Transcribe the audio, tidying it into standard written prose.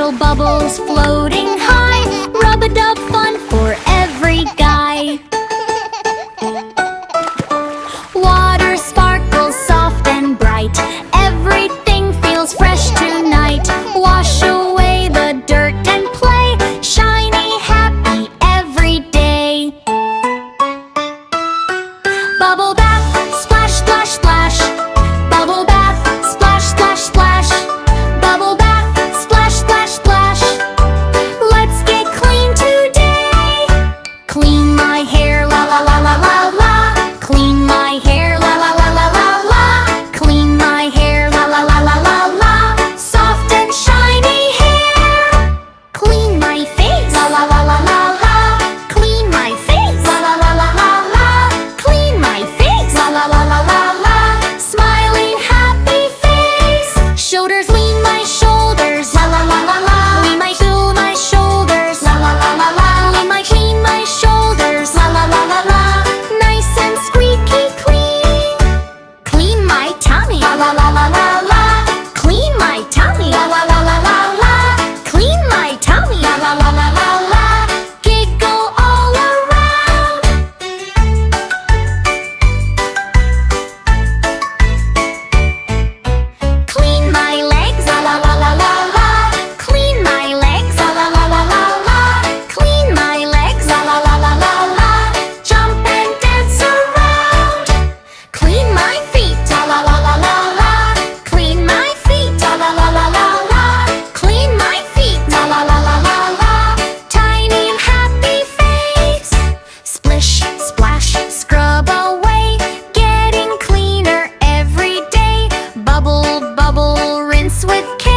Little bubbles floating high, rub-a-dub fun for every guy. Water sparkles soft and bright, everything feels fresh tonight. Wash away the dirt and play, shiny, happy every day. Bubble bath, splash, splash, splash. Bubble bath, splash, splash, splash. Bubble bath, splash, splash, splash. Let's get clean today. Clean my hair, la la la la la la. Clean my hair, la la la la la la. Clean my hair, la la la la la la. Soft and shiny hair. Clean my face, la la la la la la. Clean my face, la la la la la la. Clean my face, la la la la la la. Smiling happy face. Shoulders, lean my shoulders, la la la la la. Lean my shoulders, la la la la la. Lean my shoulders, la la la la la. Nice and squeaky clean. Clean my tummy, la la la la la la. Clean my tummy, la la la la la la. Clean my tummy, la la la la la la. Giggle all around. Clean my legs, la la la la la la. Clean my legs, la la la la la la. Clean my legs, la la la la la la. Jump and dance around. Clean my feet, la la la la la la. Clean my feet, la la la la la la. Clean my feet, la la la la la la. Tiny and happy face. Splish, splash, scrub away. Getting cleaner every day. Bubble, bubble, rinse with care.